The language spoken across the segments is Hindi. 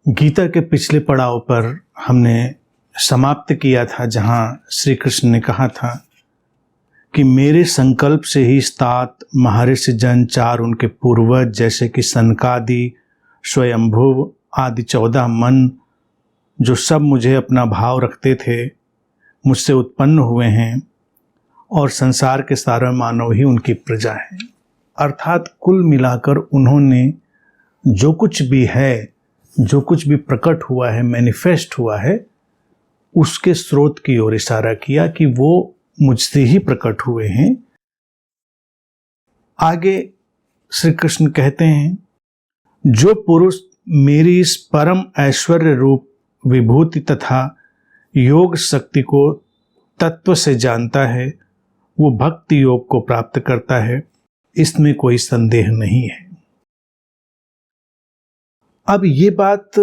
गीता के पिछले पड़ाव पर हमने समाप्त किया था, जहाँ श्री कृष्ण ने कहा था कि मेरे संकल्प से ही स्तात महर्षि जन चार उनके पूर्वज जैसे कि सनकादि, स्वयंभुव आदि 14 मन जो सब मुझे अपना भाव रखते थे, मुझसे उत्पन्न हुए हैं और संसार के सारे मानव ही उनकी प्रजा हैं। अर्थात कुल मिलाकर उन्होंने जो कुछ भी है, जो कुछ भी प्रकट हुआ है, मैनिफेस्ट हुआ है, उसके स्रोत की ओर इशारा किया कि वो मुझसे ही प्रकट हुए हैं। आगे श्री कृष्ण कहते हैं, जो पुरुष मेरी इस परम ऐश्वर्य रूप विभूति तथा योग शक्ति को तत्व से जानता है, वो भक्ति योग को प्राप्त करता है, इसमें कोई संदेह नहीं है। अब ये बात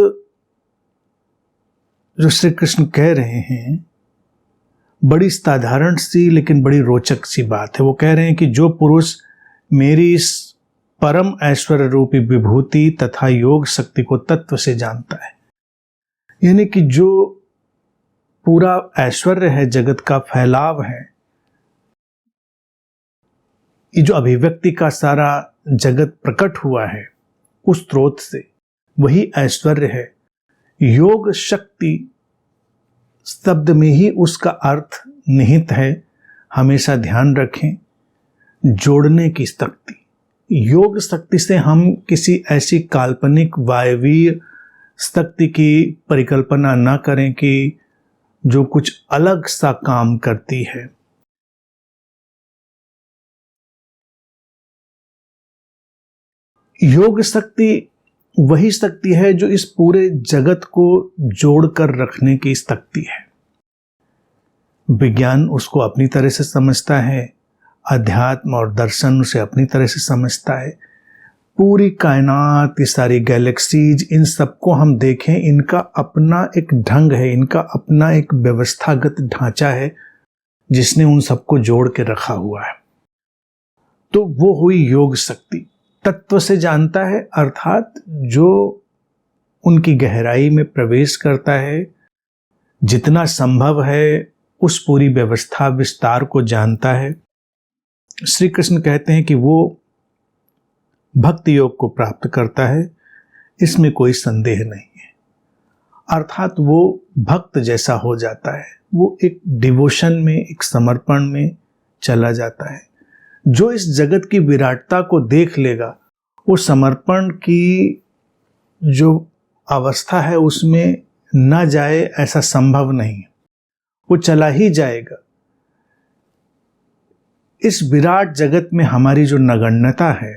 जो श्री कृष्ण कह रहे हैं बड़ी साधारण सी लेकिन बड़ी रोचक सी बात है। वो कह रहे हैं कि जो पुरुष मेरी इस परम ऐश्वर्य रूपी विभूति तथा योग शक्ति को तत्व से जानता है, यानी कि जो पूरा ऐश्वर्य है, जगत का फैलाव है, ये जो अभिव्यक्ति का सारा जगत प्रकट हुआ है उस स्रोत से, वही ऐश्वर्य है। योग शक्ति शब्द में ही उसका अर्थ निहित है। हमेशा ध्यान रखें, जोड़ने की शक्ति। योग शक्ति से हम किसी ऐसी काल्पनिक वायवीय शक्ति की परिकल्पना न करें कि जो कुछ अलग सा काम करती है। योग शक्ति वही शक्ति है जो इस पूरे जगत को जोड़कर रखने की शक्ति है। विज्ञान उसको अपनी तरह से समझता है, अध्यात्म और दर्शन उसे अपनी तरह से समझता है। पूरी कायनात, ये सारी गैलेक्सीज, इन सबको हम देखें, इनका अपना एक ढंग है, इनका अपना एक व्यवस्थागत ढांचा है जिसने उन सबको जोड़ के रखा हुआ है। तो वो हुई योग शक्ति। तत्व से जानता है अर्थात जो उनकी गहराई में प्रवेश करता है, जितना संभव है उस पूरी व्यवस्था विस्तार को जानता है। श्री कृष्ण कहते हैं कि वो भक्ति योग को प्राप्त करता है, इसमें कोई संदेह नहीं है। अर्थात वो भक्त जैसा हो जाता है, वो एक डिवोशन में, एक समर्पण में चला जाता है। जो इस जगत की विराटता को देख लेगा, वो समर्पण की जो अवस्था है उसमें न जाए ऐसा संभव नहीं, वो चला ही जाएगा। इस विराट जगत में हमारी जो नगण्यता है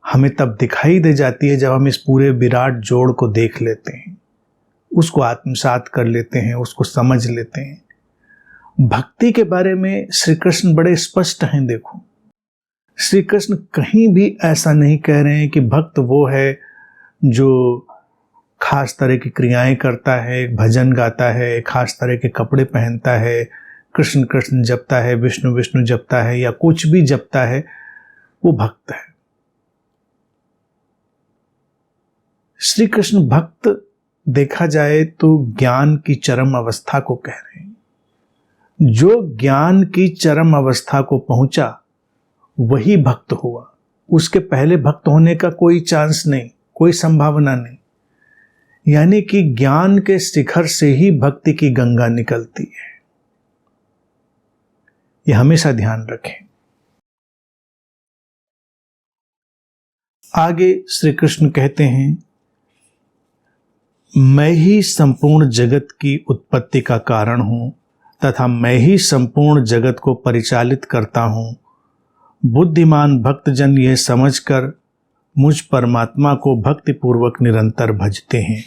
हमें तब दिखाई दे जाती है जब हम इस पूरे विराट जोड़ को देख लेते हैं, उसको आत्मसात कर लेते हैं, उसको समझ लेते हैं। भक्ति के बारे में श्री कृष्ण बड़े स्पष्ट हैं। देखो, श्री कृष्ण कहीं भी ऐसा नहीं कह रहे हैं कि भक्त वो है जो खास तरह की क्रियाएं करता है, भजन गाता है, खास तरह के कपड़े पहनता है, कृष्ण कृष्ण जपता है, विष्णु विष्णु जपता है, या कुछ भी जपता है, वो भक्त है। श्री कृष्ण भक्त देखा जाए तो ज्ञान की चरम अवस्था को कह रहे हैं। जो ज्ञान की चरम अवस्था को पहुंचा वही भक्त हुआ। उसके पहले भक्त होने का कोई चांस नहीं, कोई संभावना नहीं। यानी कि ज्ञान के शिखर से ही भक्ति की गंगा निकलती है। यह हमेशा ध्यान रखें। आगे श्री कृष्ण कहते हैं, मैं ही संपूर्ण जगत की उत्पत्ति का कारण हूं तथा मैं ही संपूर्ण जगत को परिचालित करता हूं। बुद्धिमान भक्तजन यह समझकर मुझ परमात्मा को भक्ति पूर्वक निरंतर भजते हैं।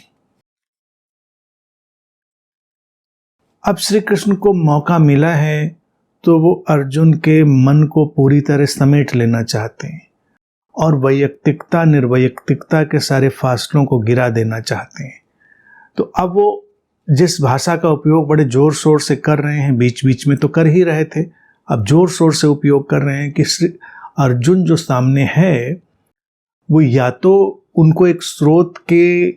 अब श्री कृष्ण को मौका मिला है तो वो अर्जुन के मन को पूरी तरह समेट लेना चाहते हैं और वैयक्तिकता निर्वैयक्तिकता के सारे फासलों को गिरा देना चाहते हैं। तो अब वो जिस भाषा का उपयोग बड़े जोर शोर से कर रहे हैं, बीच बीच में तो कर ही रहे थे, अब जोर शोर से उपयोग कर रहे हैं कि अर्जुन जो सामने है वो या तो उनको एक स्रोत के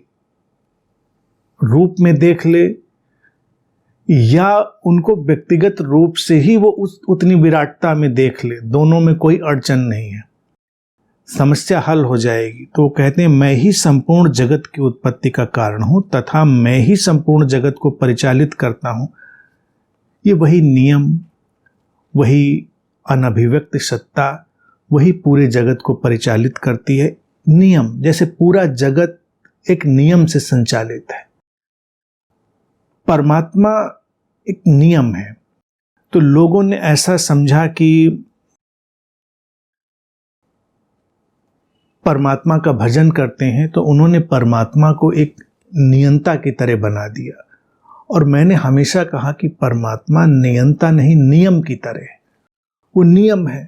रूप में देख ले या उनको व्यक्तिगत रूप से ही वो उतनी विराटता में देख ले, दोनों में कोई अड़चन नहीं है, समस्या हल हो जाएगी। तो वो कहते हैं मैं ही संपूर्ण जगत की उत्पत्ति का कारण हूं तथा मैं ही संपूर्ण जगत को परिचालित करता हूं। ये वही नियम, वही अनभिव्यक्त सत्ता, वही पूरे जगत को परिचालित करती है। नियम, जैसे पूरा जगत एक नियम से संचालित है, परमात्मा एक नियम है। तो लोगों ने ऐसा समझा कि परमात्मा का भजन करते हैं तो उन्होंने परमात्मा को एक नियंता की तरह बना दिया। और मैंने हमेशा कहा कि परमात्मा नियंता नहीं, नियम की तरह है। वो नियम है,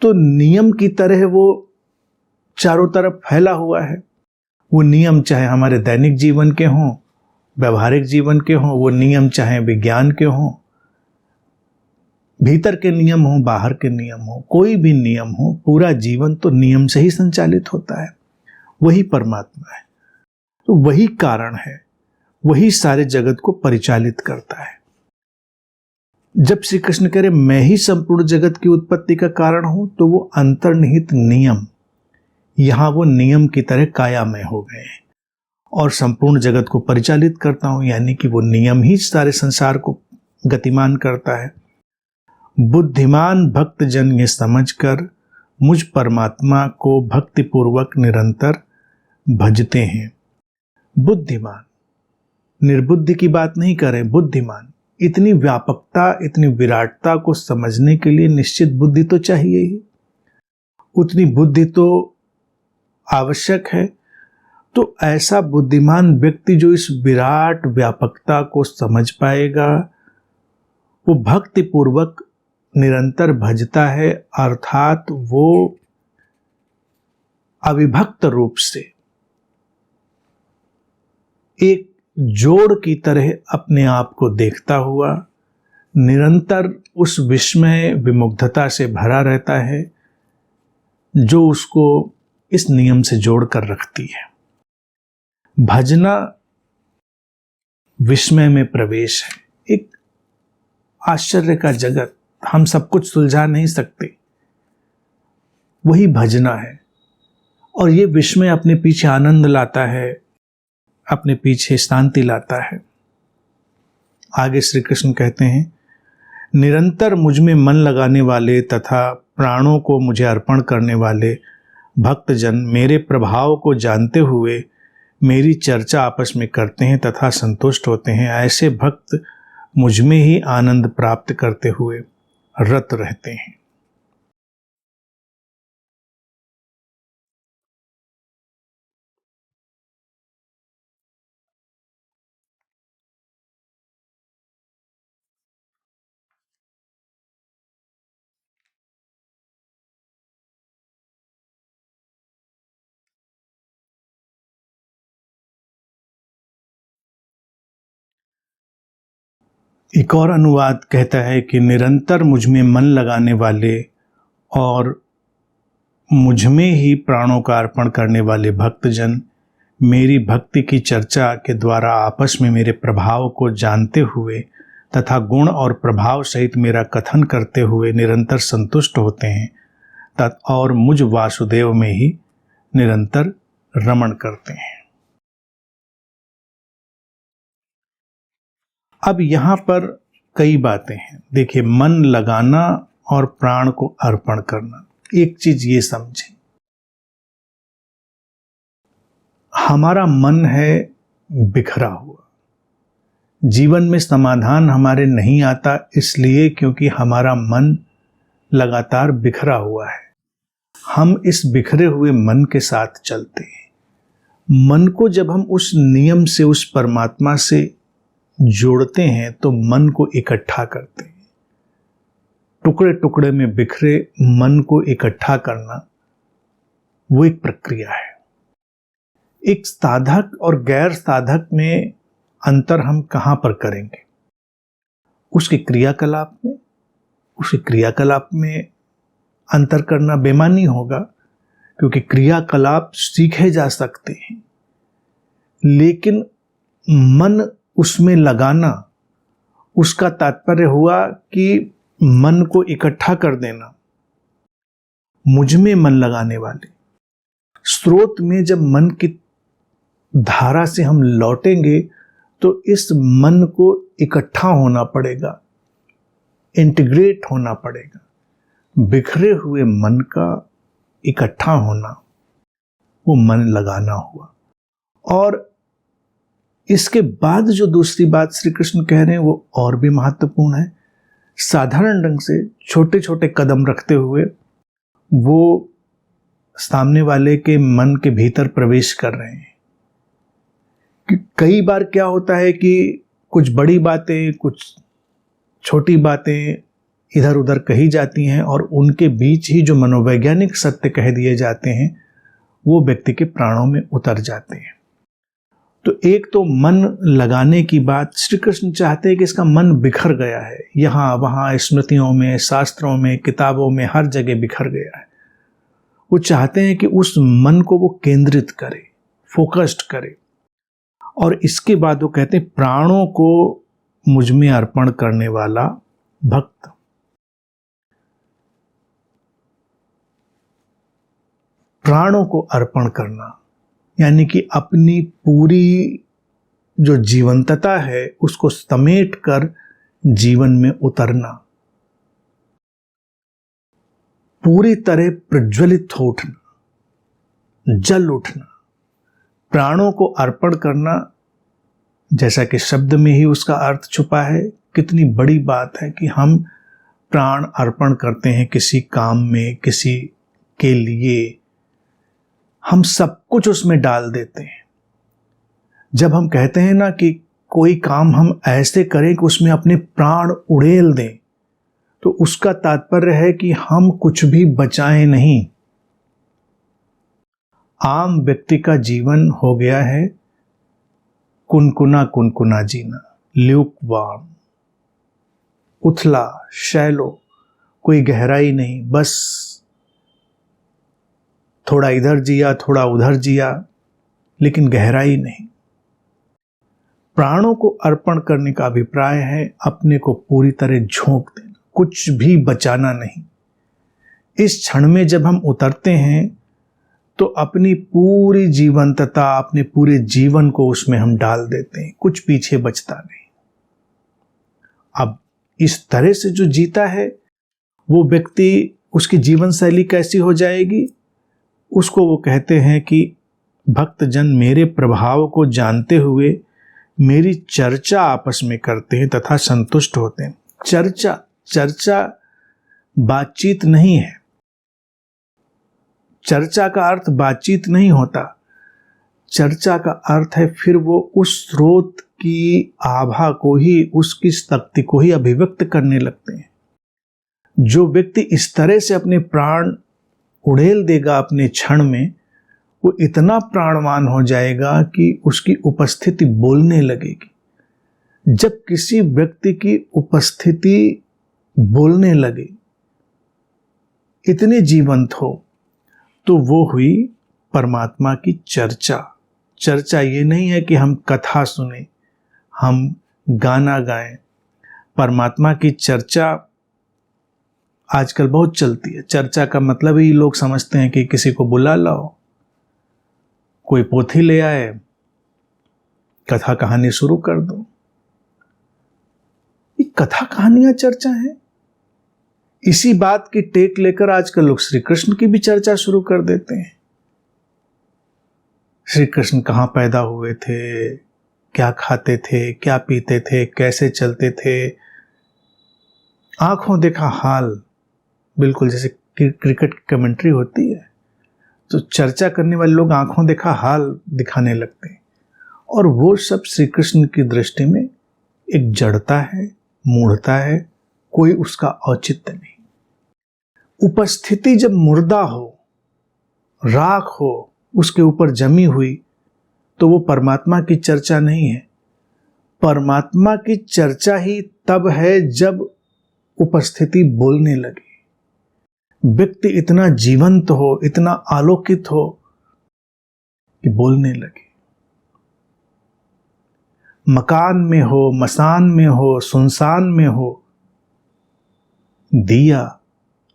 तो नियम की तरह वो चारों तरफ फैला हुआ है। वो नियम चाहे हमारे दैनिक जीवन के हों, व्यवहारिक जीवन के हों, वो नियम चाहे विज्ञान के हों, भीतर के नियम हों, बाहर के नियम हों, कोई भी नियम हो, पूरा जीवन तो नियम से ही संचालित होता है। वही परमात्मा है, तो वही कारण है, वही सारे जगत को परिचालित करता है। जब श्री कृष्ण कह रहे मैं ही संपूर्ण जगत की उत्पत्ति का कारण हूं, तो वो अंतर्निहित नियम यहां वो नियम की तरह कायामय हो गए हैं और संपूर्ण जगत को परिचालित करता हूं, यानी कि वो नियम ही सारे संसार को गतिमान करता है। बुद्धिमान भक्त जन ये समझकर मुझ परमात्मा को भक्तिपूर्वक निरंतर भजते हैं। बुद्धिमान, निर्बुद्धि की बात नहीं करें, बुद्धिमान। इतनी व्यापकता, इतनी विराटता को समझने के लिए निश्चित बुद्धि तो चाहिए ही, उतनी बुद्धि तो आवश्यक है। तो ऐसा बुद्धिमान व्यक्ति जो इस विराट व्यापकता को समझ पाएगा, वो भक्तिपूर्वक निरंतर भजता है, अर्थात वो अविभक्त रूप से एक जोड़ की तरह अपने आप को देखता हुआ निरंतर उस विस्मय विमुग्धता से भरा रहता है जो उसको इस नियम से जोड़कर रखती है। भजना विस्मय में प्रवेश है, एक आश्चर्य का जगत, हम सब कुछ सुलझा नहीं सकते, वही भजना है। और ये विस्मय अपने पीछे आनंद लाता है, अपने पीछे शांति लाता है। आगे श्री कृष्ण कहते हैं निरंतर मुझ में मन लगाने वाले तथा प्राणों को मुझे अर्पण करने वाले भक्तजन मेरे प्रभाव को जानते हुए मेरी चर्चा आपस में करते हैं तथा संतुष्ट होते हैं। ऐसे भक्त मुझ में ही आनंद प्राप्त करते हुए रत रहते हैं। एक और अनुवाद कहता है कि निरंतर मुझ में मन लगाने वाले और मुझ में ही प्राणों का अर्पण करने वाले भक्तजन मेरी भक्ति की चर्चा के द्वारा आपस में मेरे प्रभाव को जानते हुए तथा गुण और प्रभाव सहित मेरा कथन करते हुए निरंतर संतुष्ट होते हैं और मुझ वासुदेव में ही निरंतर रमण करते हैं। अब यहां पर कई बातें हैं। देखिए, मन लगाना और प्राण को अर्पण करना। एक चीज ये समझें, हमारा मन है बिखरा हुआ, जीवन में समाधान हमारे नहीं आता इसलिए क्योंकि हमारा मन लगातार बिखरा हुआ है। हम इस बिखरे हुए मन के साथ चलते हैं। मन को जब हम उस नियम से, उस परमात्मा से जोड़ते हैं तो मन को इकट्ठा करते हैं। टुकड़े टुकड़े में बिखरे मन को इकट्ठा करना वो एक प्रक्रिया है। एक साधक और गैर साधक में अंतर हम कहां पर करेंगे? उसके क्रियाकलाप में। उसके क्रियाकलाप में अंतर करना बेमानी होगा, क्योंकि क्रियाकलाप सीखे जा सकते हैं, लेकिन मन उसमें लगाना, उसका तात्पर्य हुआ कि मन को इकट्ठा कर देना। मुझ में मन लगाने वाले स्रोत में जब मन की धारा से हम लौटेंगे तो इस मन को इकट्ठा होना पड़ेगा, इंटीग्रेट होना पड़ेगा। बिखरे हुए मन का इकट्ठा होना, वो मन लगाना हुआ। और इसके बाद जो दूसरी बात श्री कृष्ण कह रहे हैं वो और भी महत्वपूर्ण है। साधारण ढंग से छोटे छोटे कदम रखते हुए वो सामने वाले के मन के भीतर प्रवेश कर रहे हैं। कि कई बार क्या होता है कि कुछ बड़ी बातें, कुछ छोटी बातें इधर उधर कही जाती हैं और उनके बीच ही जो मनोवैज्ञानिक सत्य कह दिए जाते हैं वो व्यक्ति के प्राणों में उतर जाते हैं। तो एक तो मन लगाने की बात, श्री कृष्ण चाहते हैं कि इसका मन बिखर गया है, यहाँ वहाँ स्मृतियों में, शास्त्रों में, किताबों में, हर जगह बिखर गया है। वो चाहते हैं कि उस मन को वो केंद्रित करे, फोकस्ड करे। और इसके बाद वो कहते हैं प्राणों को मुझ में अर्पण करने वाला भक्त। प्राणों को अर्पण करना यानी कि अपनी पूरी जो जीवंतता है उसको समेट कर जीवन में उतरना, पूरी तरह प्रज्वलित हो उठना, जल उठना। प्राणों को अर्पण करना, जैसा कि शब्द में ही उसका अर्थ छुपा है, कितनी बड़ी बात है कि हम प्राण अर्पण करते हैं किसी काम में, किसी के लिए हम सब कुछ उसमें डाल देते हैं। जब हम कहते हैं ना कि कोई काम हम ऐसे करें कि उसमें अपने प्राण उड़ेल दें, तो उसका तात्पर्य है कि हम कुछ भी बचाएं नहीं। आम व्यक्ति का जीवन हो गया है कुनकुना कुनकुना जीना, ल्यूक वार्म, उथला शैलो, कोई गहराई नहीं, बस थोड़ा इधर जिया थोड़ा उधर जिया, लेकिन गहराई नहीं। प्राणों को अर्पण करने का अभिप्राय है अपने को पूरी तरह झोंक देना, कुछ भी बचाना नहीं। इस क्षण में जब हम उतरते हैं तो अपनी पूरी जीवंतता, अपने पूरे जीवन को उसमें हम डाल देते हैं, कुछ पीछे बचता नहीं। अब इस तरह से जो जीता है वो व्यक्ति, उसकी जीवन शैली कैसी हो जाएगी, उसको वो कहते हैं कि भक्तजन मेरे प्रभाव को जानते हुए मेरी चर्चा आपस में करते हैं तथा संतुष्ट होते हैं। चर्चा बातचीत नहीं है। चर्चा का अर्थ बातचीत नहीं होता। चर्चा का अर्थ है फिर वो उस स्रोत की आभा को ही, उसकी शक्ति को ही अभिव्यक्त करने लगते हैं। जो व्यक्ति इस तरह से अपने प्राण उड़ेल देगा अपने क्षण में, वो इतना प्राणवान हो जाएगा कि उसकी उपस्थिति बोलने लगेगी। जब किसी व्यक्ति की उपस्थिति बोलने लगे, इतने जीवंत हो, तो वो हुई परमात्मा की चर्चा। चर्चा ये नहीं है कि हम कथा सुने, हम गाना गाएं। परमात्मा की चर्चा आजकल बहुत चलती है। चर्चा का मतलब ही लोग समझते हैं कि किसी को बुला लाओ, कोई पोथी ले आए, कथा कहानी शुरू कर दो। ये कथा कहानियां चर्चा है। इसी बात की टेक लेकर आजकल लोग श्री कृष्ण की भी चर्चा शुरू कर देते हैं। श्री कृष्ण कहाँ पैदा हुए थे, क्या खाते थे, क्या पीते थे, कैसे चलते थे। आंखों देखा हाल, बिल्कुल जैसे क्रिकेट की कमेंट्री होती है, तो चर्चा करने वाले लोग आंखों देखा हाल दिखाने लगते हैं। और वो सब श्री कृष्ण की दृष्टि में एक जड़ता है, मूढ़ता है, कोई उसका औचित्य नहीं। उपस्थिति जब मुर्दा हो, राख हो, उसके ऊपर जमी हुई, तो वो परमात्मा की चर्चा नहीं है। परमात्मा की चर्चा ही तब है जब उपस्थिति बोलने लगे, व्यक्ति इतना जीवंत हो, इतना आलोकित हो कि बोलने लगे। मकान में हो, मसान में हो, सुनसान में हो, दिया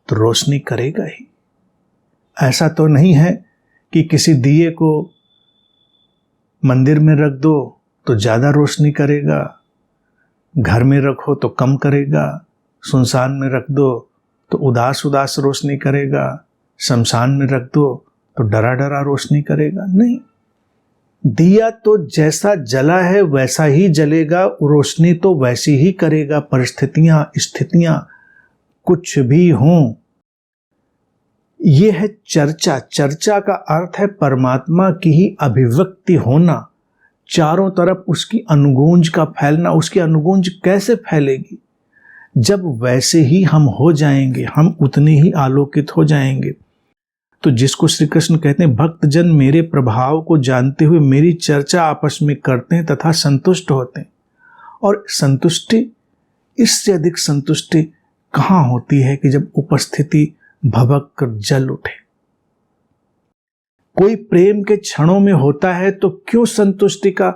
तो रोशनी करेगा ही। ऐसा तो नहीं है कि किसी दिए को मंदिर में रख दो तो ज़्यादा रोशनी करेगा, घर में रखो तो कम करेगा, सुनसान में रख दो तो उदास उदास रोशनी करेगा, शमशान में रख दो तो डरा डरा रोशनी करेगा। नहीं, दिया तो जैसा जला है वैसा ही जलेगा, रोशनी तो वैसी ही करेगा। परिस्थितियां, स्थितियां कुछ भी हों, ये है चर्चा। चर्चा का अर्थ है परमात्मा की ही अभिव्यक्ति होना, चारों तरफ उसकी अनुगूंज का फैलना। उसकी अनुगूंज कैसे फैलेगी? जब वैसे ही हम हो जाएंगे, हम उतने ही आलोकित हो जाएंगे। तो जिसको श्री कृष्ण कहते हैं, भक्तजन मेरे प्रभाव को जानते हुए मेरी चर्चा आपस में करते हैं तथा संतुष्ट होते हैं। और संतुष्टि, इससे अधिक संतुष्टि कहाँ होती है कि जब उपस्थिति भभक कर जल उठे। कोई प्रेम के क्षणों में होता है तो क्यों संतुष्टि का,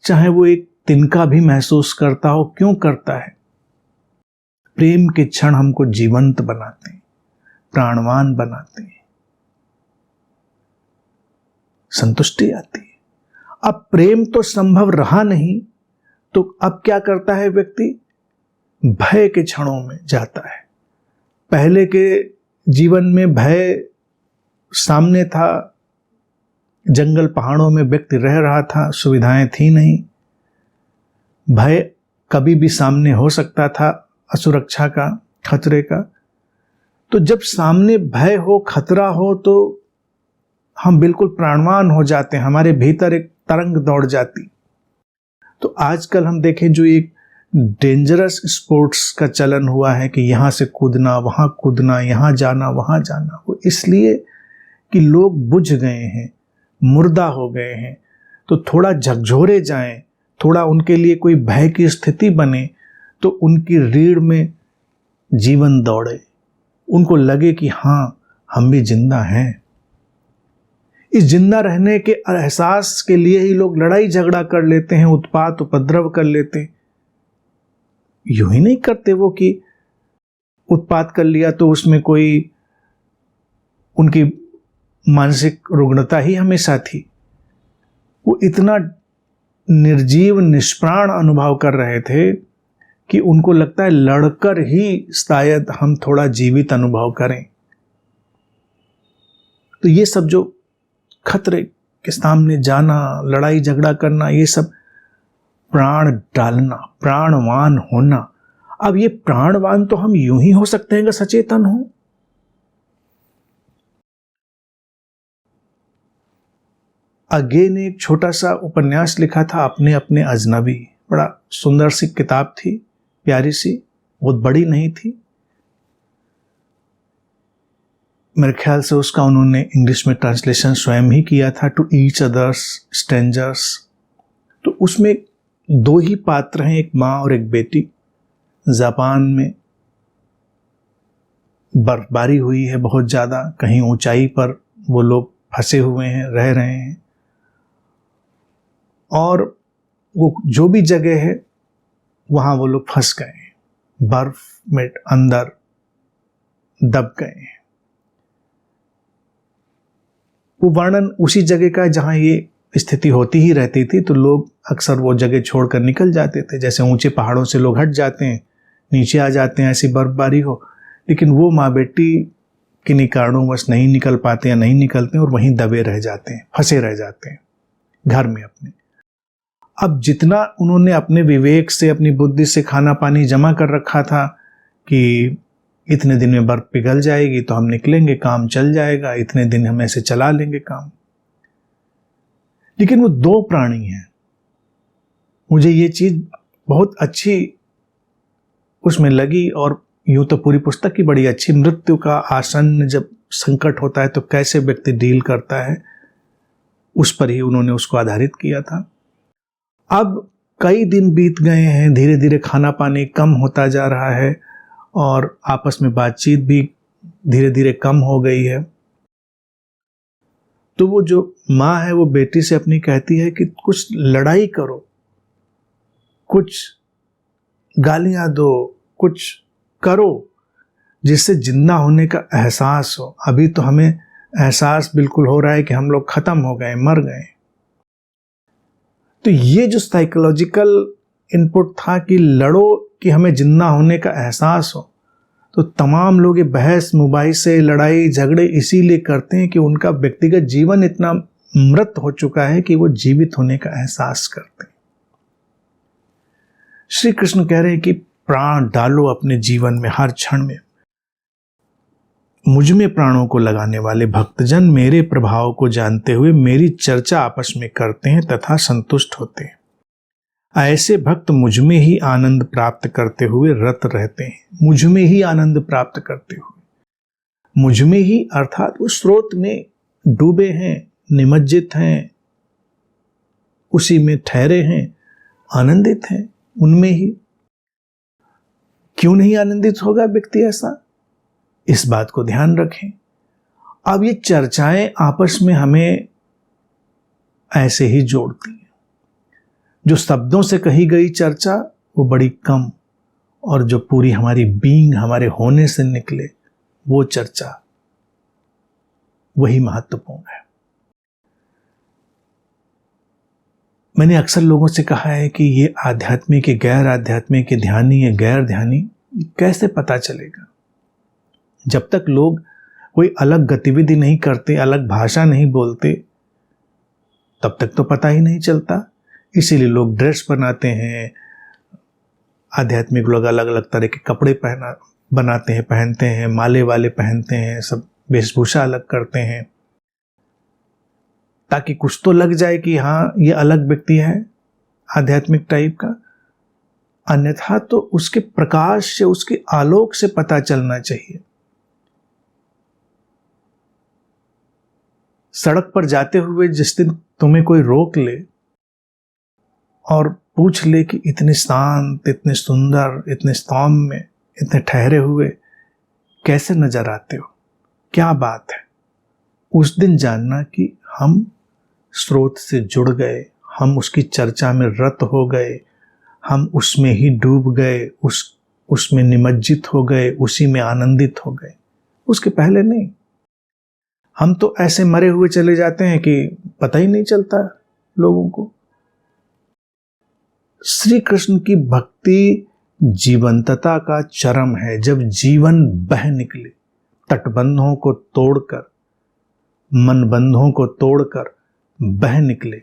चाहे वो एक तिनका भी महसूस करता हो, क्यों करता है? प्रेम के क्षण हमको जीवंत बनाते हैं, प्राणवान बनाते हैं, संतुष्टि आती है। अब प्रेम तो संभव रहा नहीं तो अब क्या करता है व्यक्ति? भय के क्षणों में जाता है। पहले के जीवन में भय सामने था, जंगल पहाड़ों में व्यक्ति रह रहा था, सुविधाएं थी नहीं, भय कभी भी सामने हो सकता था, असुरक्षा का, खतरे का। तो जब सामने भय हो, खतरा हो, तो हम बिल्कुल प्राणवान हो जाते हैं, हमारे भीतर एक तरंग दौड़ जाती। तो आजकल हम देखें जो एक डेंजरस स्पोर्ट्स का चलन हुआ है कि यहाँ से कूदना, वहाँ कूदना, यहाँ जाना, वहाँ जाना, वो इसलिए कि लोग बुझ गए हैं, मुर्दा हो गए हैं। तो थोड़ा झकझोरे जाएं, थोड़ा उनके लिए कोई भय की स्थिति बने तो उनकी रीढ़ में जीवन दौड़े, उनको लगे कि हाँ हम भी जिंदा हैं। इस जिंदा रहने के एहसास के लिए ही लोग लड़ाई झगड़ा कर लेते हैं, उत्पात उपद्रव कर लेते हैं। यूं ही नहीं करते वो कि उत्पात कर लिया तो उसमें कोई उनकी मानसिक रुग्णता ही हमेशा थी। वो इतना निर्जीव निष्प्राण अनुभव कर रहे थे कि उनको लगता है लड़कर ही शायद हम थोड़ा जीवित अनुभव करें। तो ये सब जो खतरे के सामने जाना, लड़ाई झगड़ा करना, ये सब प्राण डालना, प्राणवान होना। अब ये प्राणवान तो हम यूं ही हो सकते हैं कि सचेतन हो। अगे ने एक छोटा सा उपन्यास लिखा था, अपने अपने अजनबी। बड़ा सुंदर सी किताब थी, प्यारी सी, बहुत बड़ी नहीं थी। मेरे ख्याल से उसका उन्होंने इंग्लिश में ट्रांसलेशन स्वयं ही किया था, टू ईच अदर्स स्ट्रेंजर्स। तो उसमें दो ही पात्र हैं, एक माँ और एक बेटी। जापान में बर्फबारी हुई है बहुत ज़्यादा, कहीं ऊंचाई पर वो लोग फंसे हुए हैं, रह रहे हैं, और वो जो भी जगह है वहाँ वो लोग फंस गए हैं, बर्फ में अंदर दब गए हैं। वो वर्णन उसी जगह का है जहाँ ये स्थिति होती ही रहती थी। तो लोग अक्सर वो जगह छोड़कर निकल जाते थे, जैसे ऊंचे पहाड़ों से लोग हट जाते हैं, नीचे आ जाते हैं, ऐसी बर्फबारी हो। लेकिन वो माँ बेटी किन्हीं कारणोंवश नहीं निकल पाते या नहीं निकलते और वहीं दबे रह जाते हैं, फंसे रह जाते हैं घर में अपने। अब जितना उन्होंने अपने विवेक से, अपनी बुद्धि से खाना पानी जमा कर रखा था कि इतने दिन में बर्फ पिघल जाएगी तो हम निकलेंगे, काम चल जाएगा, इतने दिन हम ऐसे चला लेंगे काम। लेकिन वो दो प्राणी हैं। मुझे ये चीज बहुत अच्छी उसमें लगी, और यूं तो पूरी पुस्तक की बड़ी अच्छी। मृत्यु का आसन्न जब संकट होता है तो कैसे व्यक्ति डील करता है, उस पर ही उन्होंने उसको आधारित किया था। अब कई दिन बीत गए हैं, धीरे धीरे खाना पानी कम होता जा रहा है और आपस में बातचीत भी धीरे धीरे कम हो गई है। तो वो जो माँ है वो बेटी से अपनी कहती है कि कुछ लड़ाई करो, कुछ गालियां दो, कुछ करो जिससे जिंदा होने का एहसास हो। अभी तो हमें एहसास बिल्कुल हो रहा है कि हम लोग खत्म हो गए, मर गए। तो ये जो साइकोलॉजिकल इनपुट था कि लड़ो कि हमें जिंदा होने का एहसास हो, तो तमाम लोग ये बहस, मुबाहिसे, लड़ाई झगड़े इसीलिए करते हैं कि उनका व्यक्तिगत जीवन इतना मृत हो चुका है कि वो जीवित होने का एहसास करते हैं। श्री कृष्ण कह रहे हैं कि प्राण डालो अपने जीवन में हर क्षण में। मुझ में प्राणों को लगाने वाले भक्तजन मेरे प्रभाव को जानते हुए मेरी चर्चा आपस में करते हैं तथा संतुष्ट होते हैं। ऐसे भक्त मुझ में ही आनंद प्राप्त करते हुए रत रहते हैं। मुझ में ही आनंद प्राप्त करते हुए, मुझ में ही अर्थात वो स्रोत में डूबे हैं, निमज्जित हैं, उसी में ठहरे हैं, आनंदित हैं उनमें ही। क्यों नहीं आनंदित होगा व्यक्ति ऐसा? इस बात को ध्यान रखें। अब ये चर्चाएं आपस में हमें ऐसे ही जोड़ती हैं। जो शब्दों से कही गई चर्चा वो बड़ी कम, और जो पूरी हमारी बीइंग, हमारे होने से निकले वो चर्चा, वही महत्वपूर्ण है। मैंने अक्सर लोगों से कहा है कि ये आध्यात्मिक, गैर आध्यात्मिक, ध्यानी है, गैर ध्यानी, कैसे पता चलेगा? जब तक लोग कोई अलग गतिविधि नहीं करते, अलग भाषा नहीं बोलते, तब तक तो पता ही नहीं चलता। इसीलिए लोग ड्रेस बनाते हैं, आध्यात्मिक लोग अलग अलग तरह के कपड़े बनाते हैं, पहनते हैं, माले वाले पहनते हैं, सब वेशभूषा अलग करते हैं, ताकि कुछ तो लग जाए कि हाँ ये अलग व्यक्ति है, आध्यात्मिक टाइप का। अन्यथा तो उसके प्रकाश से, उसके आलोक से पता चलना चाहिए। सड़क पर जाते हुए जिस दिन तुम्हें कोई रोक ले और पूछ ले कि इतने शांत, इतने सुंदर, इतने सौम्य, इतने ठहरे हुए कैसे नजर आते हो, क्या बात है, उस दिन जानना कि हम स्रोत से जुड़ गए, हम उसकी चर्चा में रत हो गए, हम उसमें ही डूब गए, उसमें निमज्जित हो गए, उसी में आनंदित हो गए। उसके पहले नहीं। हम तो ऐसे मरे हुए चले जाते हैं कि पता ही नहीं चलता लोगों को। श्री कृष्ण की भक्ति जीवंतता का चरम है। जब जीवन बह निकले, तटबंधों को तोड़कर, मनबंधों को तोड़कर बह निकले,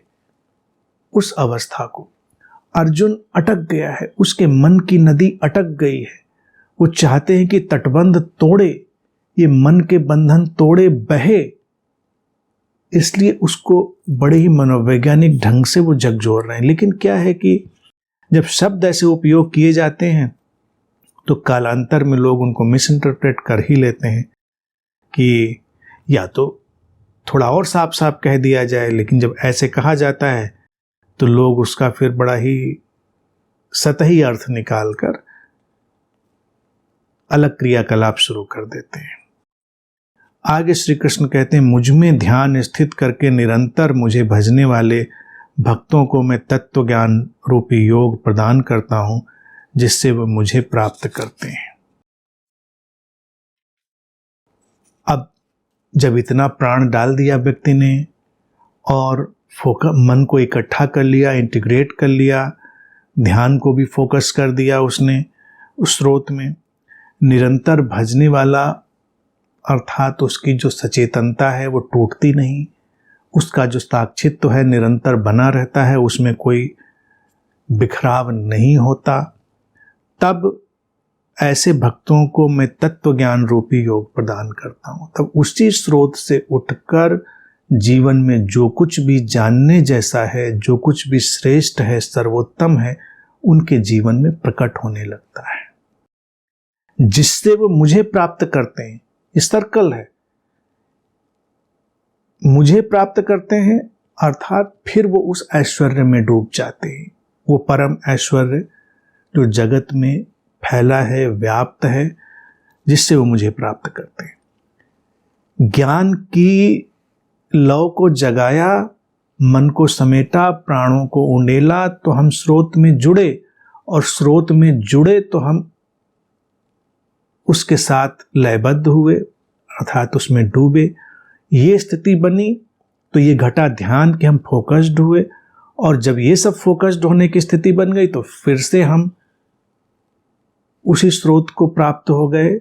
उस अवस्था को अर्जुन अटक गया है, उसके मन की नदी अटक गई है। वो चाहते हैं कि तटबंध तोड़े, ये मन के बंधन तोड़े, बहे। इसलिए उसको बड़े ही मनोवैज्ञानिक ढंग से वो झकझोर रहे हैं। लेकिन क्या है कि जब शब्द ऐसे उपयोग किए जाते हैं तो कालांतर में लोग उनको मिस इंटरप्रेट कर ही लेते हैं कि या तो थोड़ा और साफ साफ कह दिया जाए, लेकिन जब ऐसे कहा जाता है तो लोग उसका फिर बड़ा ही सतही अर्थ निकालकर अलग क्रियाकलाप शुरू कर देते हैं। आगे श्री कृष्ण कहते हैं, मुझ में ध्यान स्थित करके निरंतर मुझे भजने वाले भक्तों को मैं तत्व ज्ञान रूपी योग प्रदान करता हूं, जिससे वे मुझे प्राप्त करते हैं। अब जब इतना प्राण डाल दिया व्यक्ति ने और मन को इकट्ठा कर लिया, इंटीग्रेट कर लिया, ध्यान को भी फोकस कर दिया उसने उस स्रोत में, निरंतर भजने वाला अर्थात उसकी जो सचेतनता है वो टूटती नहीं, उसका जो साक्षित्व है निरंतर बना रहता है, उसमें कोई बिखराव नहीं होता। तब ऐसे भक्तों को मैं तत्व ज्ञान रूपी योग प्रदान करता हूँ। तब उसी स्रोत से उठकर जीवन में जो कुछ भी जानने जैसा है, जो कुछ भी श्रेष्ठ है, सर्वोत्तम है, उनके जीवन में प्रकट होने लगता है, जिससे वो मुझे प्राप्त करते हैं। ये सर्कल है, मुझे प्राप्त करते हैं अर्थात फिर वो उस ऐश्वर्य में डूब जाते हैं। वो परम ऐश्वर्य जो जगत में फैला है, व्याप्त है, जिससे वो मुझे प्राप्त करते हैं। ज्ञान की लौ को जगाया, मन को समेटा, प्राणों को उंडेला, तो हम स्रोत में जुड़े और स्रोत में जुड़े तो हम उसके साथ लयबद्ध हुए, अर्थात उसमें डूबे। ये स्थिति बनी तो ये घटा ध्यान कि हम फोकस्ड हुए, और जब ये सब फोकस्ड होने की स्थिति बन गई तो फिर से हम उसी स्रोत को प्राप्त हो गए।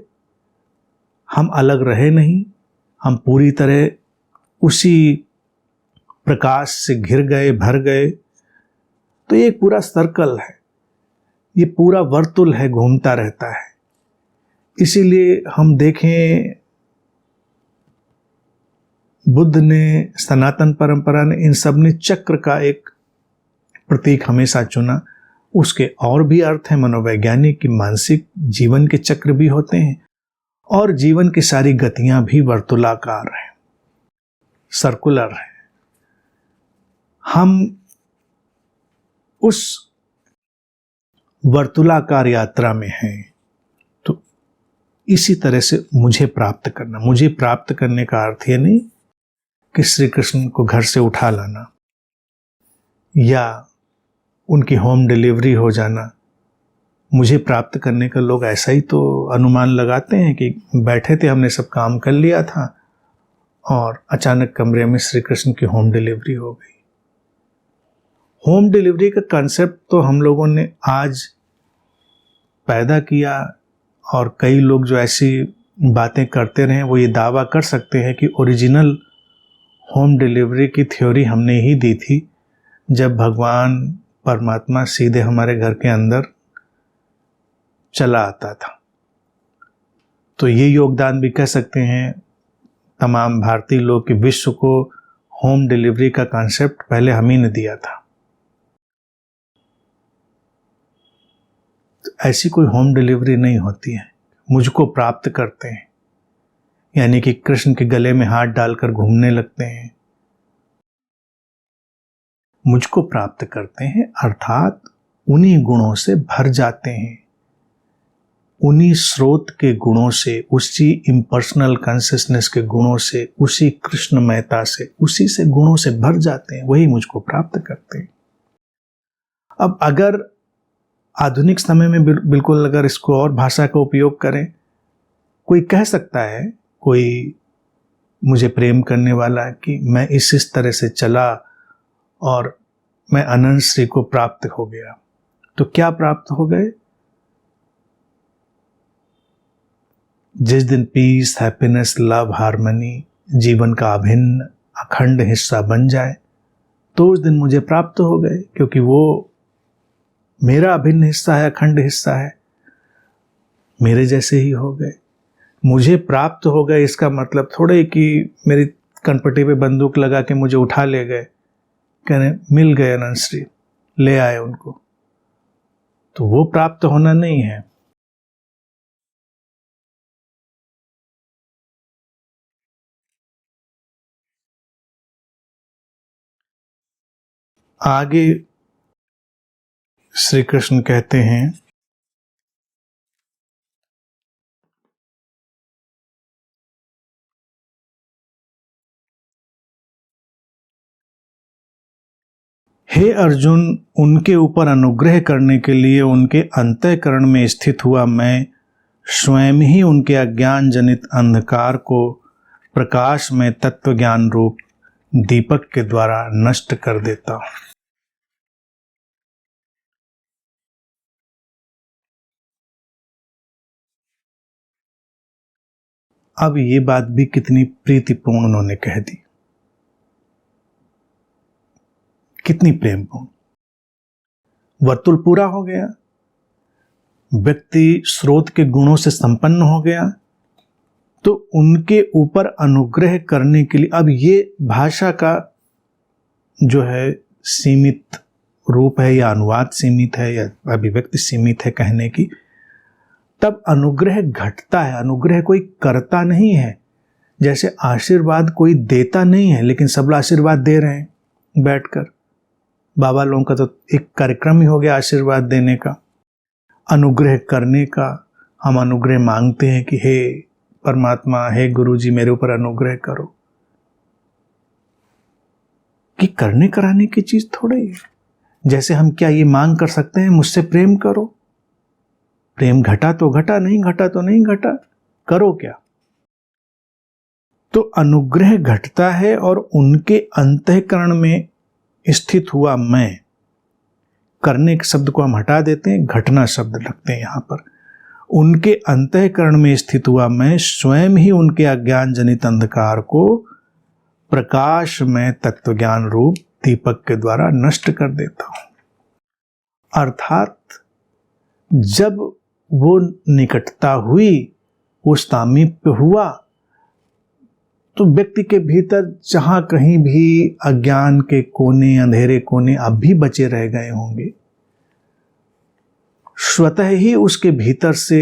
हम अलग रहे नहीं, हम पूरी तरह उसी प्रकाश से घिर गए, भर गए। तो ये एक पूरा सर्कल है, ये पूरा वर्तुल है, घूमता रहता है। इसीलिए हम देखें, बुद्ध ने, सनातन परंपरा ने, इन सब ने चक्र का एक प्रतीक हमेशा चुना। उसके और भी अर्थ हैं मनोवैज्ञानिक कि मानसिक जीवन के चक्र भी होते हैं, और जीवन की सारी गतियां भी वर्तुलाकार हैं, सर्कुलर हैं। हम उस वर्तुलाकार यात्रा में हैं। तो इसी तरह से मुझे प्राप्त करना, मुझे प्राप्त करने का अर्थ ये नहीं कि श्री कृष्ण को घर से उठा लाना या उनकी होम डिलीवरी हो जाना। मुझे प्राप्त करने का लोग ऐसा ही तो अनुमान लगाते हैं कि बैठे थे, हमने सब काम कर लिया था और अचानक कमरे में श्री कृष्ण की होम डिलीवरी हो गई। होम डिलीवरी का कंसेप्ट तो हम लोगों ने आज पैदा किया, और कई लोग जो ऐसी बातें करते रहे वो ये दावा कर सकते हैं कि ओरिजिनल होम डिलीवरी की थ्योरी हमने ही दी थी, जब भगवान परमात्मा सीधे हमारे घर के अंदर चला आता था। तो ये योगदान भी कह सकते हैं तमाम भारतीय लोग कि विश्व को होम डिलीवरी का कॉन्सेप्ट पहले हम ही ने दिया था। तो ऐसी कोई होम डिलीवरी नहीं होती है। मुझको प्राप्त करते हैं, यानी कि कृष्ण के गले में हाथ डालकर घूमने लगते हैं। मुझको प्राप्त करते हैं अर्थात उन्हीं गुणों से भर जाते हैं, उन्हीं स्रोत के गुणों से, उसी इम्पर्सनल कॉन्शियसनेस के गुणों से, उसी कृष्णमयता से, उसी से गुणों से भर जाते हैं, वही मुझको प्राप्त करते हैं। अब अगर आधुनिक समय में बिल्कुल अगर इसको और भाषा का उपयोग करें, कोई कह सकता है, कोई मुझे प्रेम करने वाला, कि मैं इस तरह से चला और मैं अनंत श्री को प्राप्त हो गया। तो क्या प्राप्त हो गए? जिस दिन पीस, हैप्पीनेस, लव, हार्मनी जीवन का अभिन्न अखंड हिस्सा बन जाए, तो उस दिन मुझे प्राप्त हो गए, क्योंकि वो मेरा अभिन्न हिस्सा है, अखंड हिस्सा है, मेरे जैसे ही हो गए। मुझे प्राप्त हो गए इसका मतलब थोड़े कि मेरी कनपटी पे बंदूक लगा के मुझे उठा ले गए, कहने मिल गए अनंत श्री, ले आए उनको। तो वो प्राप्त होना नहीं है। आगे श्री कृष्ण कहते हैं, हे अर्जुन, उनके ऊपर अनुग्रह करने के लिए उनके अंतःकरण में स्थित हुआ मैं स्वयं ही उनके अज्ञान जनित अंधकार को प्रकाश में तत्व ज्ञान रूप दीपक के द्वारा नष्ट कर देता हूं। अब ये बात भी कितनी प्रीतिपूर्ण उन्होंने कह दी, कितनी प्रेमपूर्ण। वर्तुल पूरा हो गया, व्यक्ति स्रोत के गुणों से संपन्न हो गया, तो उनके ऊपर अनुग्रह करने के लिए, अब ये भाषा का जो है सीमित रूप है, या अनुवाद सीमित है, या अभिव्यक्ति सीमित है कहने की, तब अनुग्रह घटता है। अनुग्रह कोई करता नहीं है, जैसे आशीर्वाद कोई देता नहीं है, लेकिन सब लोग आशीर्वाद दे रहे हैं बैठकर। बाबा लोगों का तो एक कार्यक्रम ही हो गया आशीर्वाद देने का। अनुग्रह करने का हम अनुग्रह मांगते हैं कि हे परमात्मा, हे गुरु जी, मेरे ऊपर अनुग्रह करो। कि करने कराने की चीज थोड़ी है। जैसे हम क्या ये मांग कर सकते हैं मुझसे प्रेम करो? प्रेम घटा तो घटा, नहीं घटा तो नहीं घटा, करो क्या? तो अनुग्रह घटता है और उनके अंतःकरण में स्थित हुआ मैं, करने के शब्द को हम हटा देते हैं, घटना शब्द लगते हैं यहां पर। उनके अंतःकरण में स्थित हुआ मैं स्वयं ही उनके अज्ञान जनित अंधकार को प्रकाश में तत्वज्ञान रूप दीपक के द्वारा नष्ट कर देता हूं। अर्थात जब वो निकटता हुई, वो सामीप्य हुआ, तो व्यक्ति के भीतर जहां कहीं भी अज्ञान के कोने, अंधेरे कोने अब भी बचे रह गए होंगे, स्वतः ही उसके भीतर से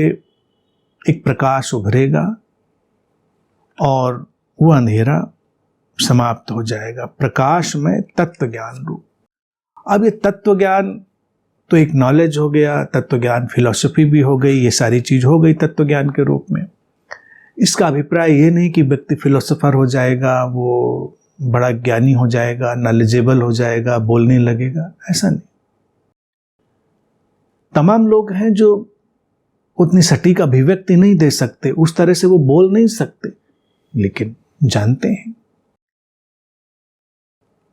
एक प्रकाश उभरेगा और वो अंधेरा समाप्त हो जाएगा। प्रकाश में तत्व ज्ञान रूप। अब ये तत्व ज्ञान तो एक नॉलेज हो गया, तत्व ज्ञान फिलॉसफी भी हो गई, ये सारी चीज हो गई तत्व ज्ञान के रूप में। इसका अभिप्राय ये नहीं कि व्यक्ति फिलोसोफर हो जाएगा, वो बड़ा ज्ञानी हो जाएगा, नॉलेजेबल हो जाएगा, बोलने लगेगा, ऐसा नहीं। तमाम लोग हैं जो उतनी सटीक अभिव्यक्ति नहीं दे सकते, उस तरह से वो बोल नहीं सकते, लेकिन जानते हैं।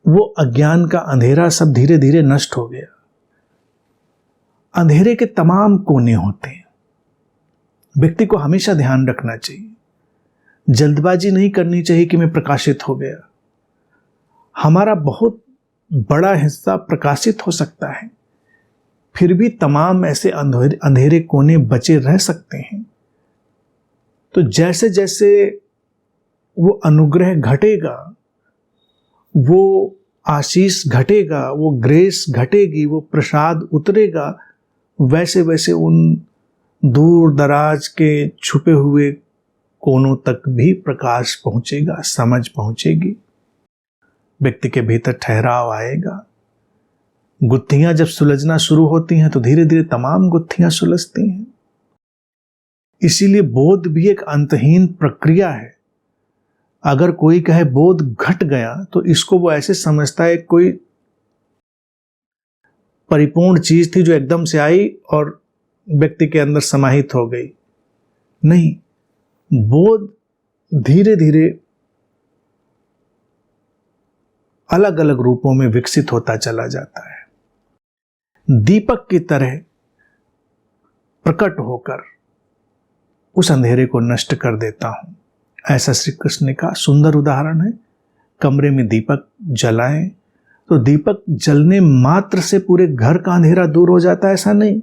वो अज्ञान का अंधेरा सब धीरे धीरे नष्ट हो गया। अंधेरे के तमाम कोने होते हैं, व्यक्ति को हमेशा ध्यान रखना चाहिए, जल्दबाजी नहीं करनी चाहिए कि मैं प्रकाशित हो गया। हमारा बहुत बड़ा हिस्सा प्रकाशित हो सकता है, फिर भी तमाम ऐसे अंधेरे कोने बचे रह सकते हैं। तो जैसे जैसे वो अनुग्रह घटेगा, वो आशीष घटेगा, वो ग्रेस घटेगी, वो प्रसाद उतरेगा, वैसे वैसे उन दूर दराज के छुपे हुए कोनों तक भी प्रकाश पहुंचेगा, समझ पहुंचेगी, व्यक्ति के भीतर ठहराव आएगा। गुत्थियां जब सुलझना शुरू होती हैं तो धीरे धीरे तमाम गुत्थियां सुलझती हैं। इसीलिए बोध भी एक अंतहीन प्रक्रिया है। अगर कोई कहे बोध घट गया तो इसको वो ऐसे समझता है कोई परिपूर्ण चीज थी जो एकदम से आई और व्यक्ति के अंदर समाहित हो गई। नहीं, बोध धीरे धीरे अलग अलग रूपों में विकसित होता चला जाता है। दीपक की तरह प्रकट होकर उस अंधेरे को नष्ट कर देता हूं। ऐसा श्री कृष्ण का सुंदर उदाहरण है। कमरे में दीपक जलाएं तो दीपक जलने मात्र से पूरे घर का अंधेरा दूर हो जाता है, ऐसा नहीं।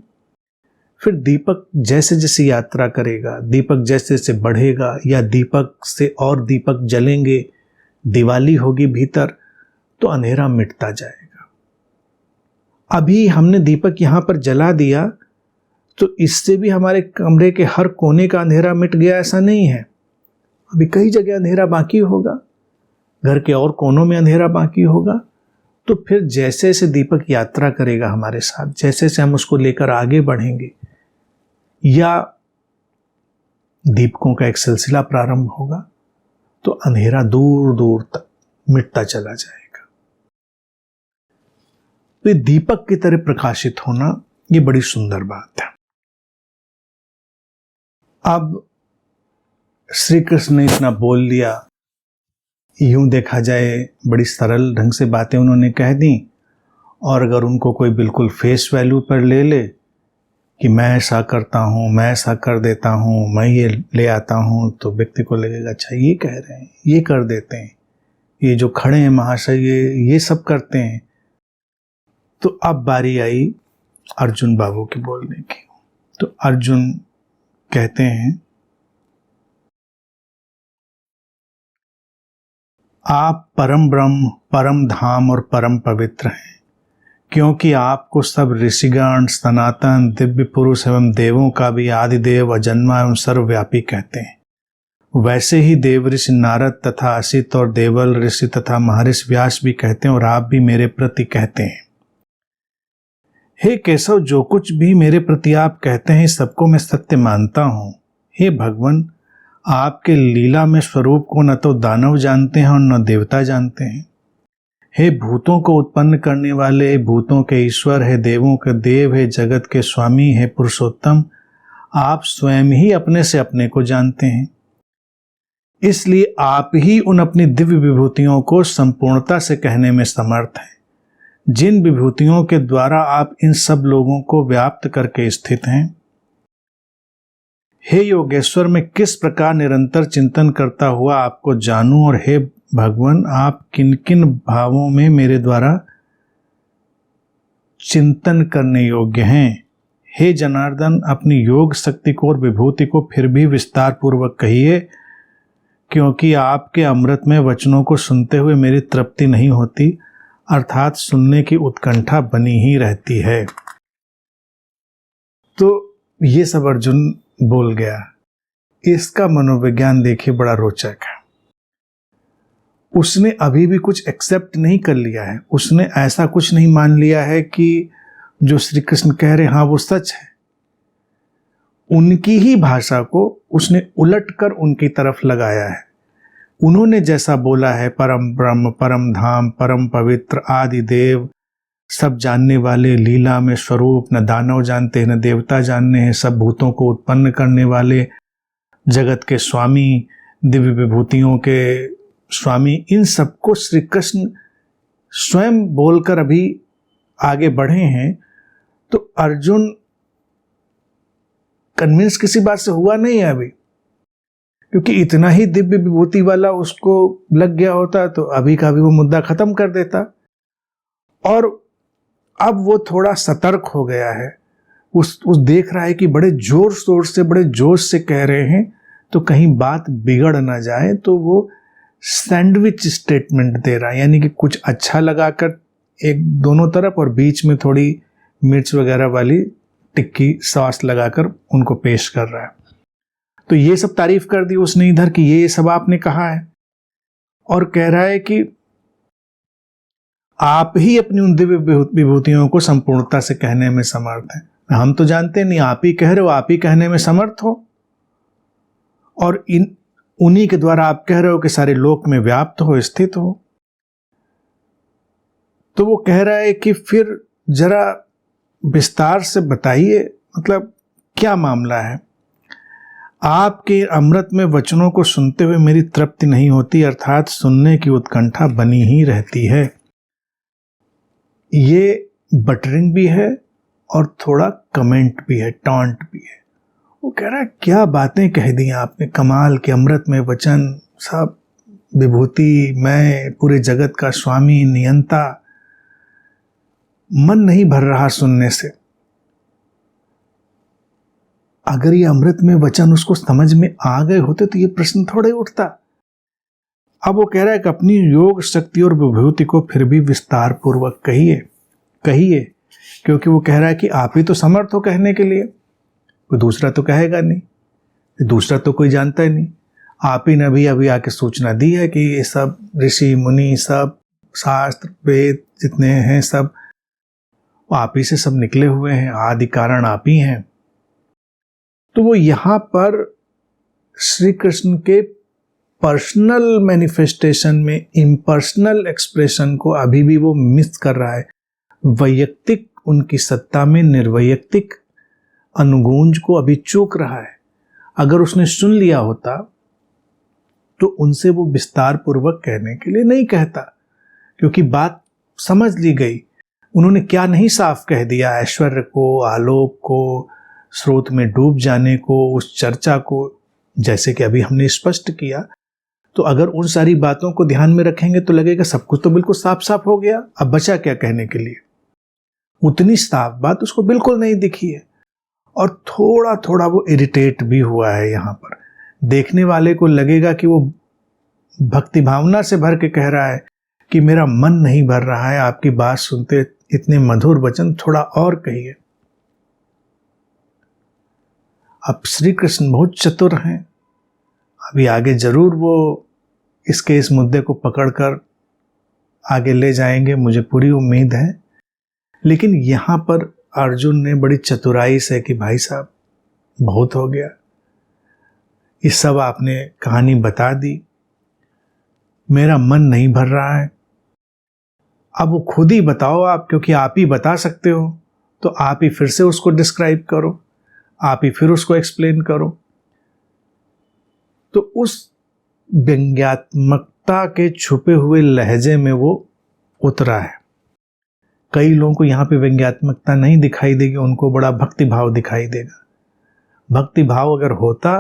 फिर दीपक जैसे जैसे यात्रा करेगा, दीपक जैसे जैसे बढ़ेगा, या दीपक से और दीपक जलेंगे, दिवाली होगी भीतर, तो अंधेरा मिटता जाएगा। अभी हमने दीपक यहां पर जला दिया तो इससे भी हमारे कमरे के हर कोने का अंधेरा मिट गया, ऐसा नहीं है। अभी कई जगह अंधेरा बाकी होगा, घर के और कोनों में अंधेरा बाकी होगा। तो फिर जैसे जैसे दीपक यात्रा करेगा हमारे साथ, जैसे जैसे हम उसको लेकर आगे बढ़ेंगे, या दीपकों का एक सिलसिला प्रारंभ होगा, तो अंधेरा दूर दूर तक मिटता चला जाएगा। तो दीपक की तरह प्रकाशित होना ये बड़ी सुंदर बात है। अब श्री कृष्ण ने इतना बोल दिया, यूं देखा जाए बड़ी सरल ढंग से बातें उन्होंने कह दी, और अगर उनको कोई बिल्कुल फेस वैल्यू पर ले ले कि मैं ऐसा करता हूं, मैं ऐसा कर देता हूं, मैं ये ले आता हूं, तो व्यक्ति को लगेगा अच्छा ये कह रहे हैं, ये कर देते हैं, ये जो खड़े हैं महाशय ये सब करते हैं। तो अब बारी आई अर्जुन बाबू की बोलने की। तो अर्जुन कहते हैं, आप परम ब्रह्म, परम धाम और परम पवित्र हैं, क्योंकि आपको सब ऋषिगण, सनातन, दिव्य पुरुष एवं देवों का भी आदिदेव, अजन्मा एवं सर्वव्यापी कहते हैं। वैसे ही देव ऋषि नारद तथा असित और देवल ऋषि तथा महर्षि व्यास भी कहते हैं, और आप भी मेरे प्रति कहते हैं। हे केशव, जो कुछ भी मेरे प्रति आप कहते हैं सबको मैं सत्य मानता हूं। हे भगवान, आपके लीला में स्वरूप को न तो दानव जानते हैं और न देवता जानते हैं। हे भूतों को उत्पन्न करने वाले, भूतों के ईश्वर, है देवों के देव, है जगत के स्वामी, है पुरुषोत्तम, आप स्वयं ही अपने से अपने को जानते हैं। इसलिए आप ही उन अपनी दिव्य विभूतियों को संपूर्णता से कहने में समर्थ हैं, जिन विभूतियों के द्वारा आप इन सब लोगों को व्याप्त करके स्थित हैं। हे योगेश्वर, मैं किस प्रकार निरंतर चिंतन करता हुआ आपको जानूं, और हे भगवान, आप किन किन भावों में मेरे द्वारा चिंतन करने योग्य हैं। हे जनार्दन, अपनी योग शक्ति को और विभूति को फिर भी विस्तार पूर्वक कहिए, क्योंकि आपके अमृतमय वचनों को सुनते हुए मेरी तृप्ति नहीं होती, अर्थात सुनने की उत्कंठा बनी ही रहती है। तो ये सब अर्जुन बोल गया। इसका मनोविज्ञान देखिए, बड़ा रोचक है। उसने अभी भी कुछ एक्सेप्ट नहीं कर लिया है, उसने ऐसा कुछ नहीं मान लिया है कि जो श्री कृष्ण कह रहे हाँ वो सच है। उनकी ही भाषा को उसने उलट कर उनकी तरफ लगाया है। उन्होंने जैसा बोला है, परम ब्रह्म, परम धाम, परम पवित्र, आदि देव, सब जानने वाले, लीला में स्वरूप, न दानव जानते हैं न देवता जानने हैं, सब भूतों को उत्पन्न करने वाले, जगत के स्वामी, दिव्य विभूतियों के स्वामी, इन सबको श्री कृष्ण स्वयं बोलकर अभी आगे बढ़े हैं। तो अर्जुन कन्विंस किसी बात से हुआ नहीं है अभी, क्योंकि इतना ही दिव्य विभूति वाला उसको लग गया होता तो अभी का भी वो मुद्दा खत्म कर देता। और अब वो थोड़ा सतर्क हो गया है, उस देख रहा है कि बड़े जोर शोर से, बड़े जोश से कह रहे हैं, तो कहीं बात बिगड़ ना जाए, तो वो सैंडविच स्टेटमेंट दे रहा है, यानी कि कुछ अच्छा लगाकर एक दोनों तरफ और बीच में थोड़ी मिर्च वगैरह वाली टिक्की सॉस लगाकर उनको पेश कर रहा है। तो ये सब तारीफ कर दी उसने इधर कि ये सब आपने कहा है, और कह रहा है कि आप ही अपनी उन दिव्य विभूतियों को संपूर्णता से कहने में समर्थ हैं। हम तो जानते नहीं, आप ही कह रहे हो, आप ही कहने में समर्थ हो, और उन्हीं के द्वारा आप कह रहे हो कि सारे लोक में व्याप्त हो, स्थित हो। तो वो कह रहा है कि फिर जरा विस्तार से बताइए, मतलब क्या मामला है। आपके अमृत में वचनों को सुनते हुए मेरी तृप्ति नहीं होती, अर्थात सुनने की उत्कंठा बनी ही रहती है। ये बटरिंग भी है और थोड़ा कमेंट भी है, टॉन्ट भी है। वो कह रहा है क्या बातें कह दी आपने, कमाल के अमृत में वचन, सब विभूति, मैं पूरे जगत का स्वामी, नियंता, मन नहीं भर रहा सुनने से। अगर ये अमृत में वचन उसको समझ में आ गए होते तो ये प्रश्न थोड़े उठता। अब वो कह रहा है कि अपनी योग शक्ति और विभूति को फिर भी विस्तार पूर्वक कहिए, क्योंकि वो कह रहा है कि आप ही तो समर्थ हो कहने के लिए, कोई दूसरा तो कहेगा नहीं, दूसरा तो कोई जानता ही नहीं। आप ही ने भी अभी आके सूचना दी है कि ये सब ऋषि मुनि, सब शास्त्र वेद जितने हैं, सब आप ही से सब निकले हुए हैं, आदि कारण आप ही हैं। तो वो यहां पर श्री कृष्ण के पर्सनल मैनिफेस्टेशन में इम्पर्सनल एक्सप्रेशन को अभी भी वो मिस कर रहा है। वैयक्तिक उनकी सत्ता में निर्वैयक्तिक अनुगूंज को अभी चूक रहा है। अगर उसने सुन लिया होता तो उनसे वो विस्तार पूर्वक कहने के लिए नहीं कहता, क्योंकि बात समझ ली गई। उन्होंने क्या नहीं साफ कह दिया, ऐश्वर्य को, आलोक को, स्रोत में डूब जाने को, उस चर्चा को, जैसे कि अभी हमने स्पष्ट किया। तो अगर उन सारी बातों को ध्यान में रखेंगे तो लगेगा सब कुछ तो बिल्कुल साफ साफ हो गया, अब बचा क्या कहने के लिए। उतनी साफ बात उसको बिल्कुल नहीं दिखी है, और थोड़ा थोड़ा वो इरिटेट भी हुआ है। यहाँ पर देखने वाले को लगेगा कि वो भक्ति भावना से भर के कह रहा है कि मेरा मन नहीं भर रहा है आपकी बात सुनते, इतने मधुर वचन थोड़ा और कहिए। अब श्री कृष्ण बहुत चतुर हैं, अभी आगे जरूर वो इस मुद्दे को पकड़कर आगे ले जाएंगे, मुझे पूरी उम्मीद है। लेकिन यहाँ पर अर्जुन ने बड़ी चतुराई से कि भाई साहब बहुत हो गया, ये सब आपने कहानी बता दी, मेरा मन नहीं भर रहा है, अब वो खुद ही बताओ आप, क्योंकि आप ही बता सकते हो, तो आप ही फिर से उसको डिस्क्राइब करो, आप ही फिर उसको एक्सप्लेन करो। तो उस व्यंग्यात्मकता के छुपे हुए लहजे में वो उतरा है। कई लोगों को यहाँ पे व्यंग्यात्मकता नहीं दिखाई देगी, उनको बड़ा भक्ति भाव दिखाई देगा। भक्ति भाव अगर होता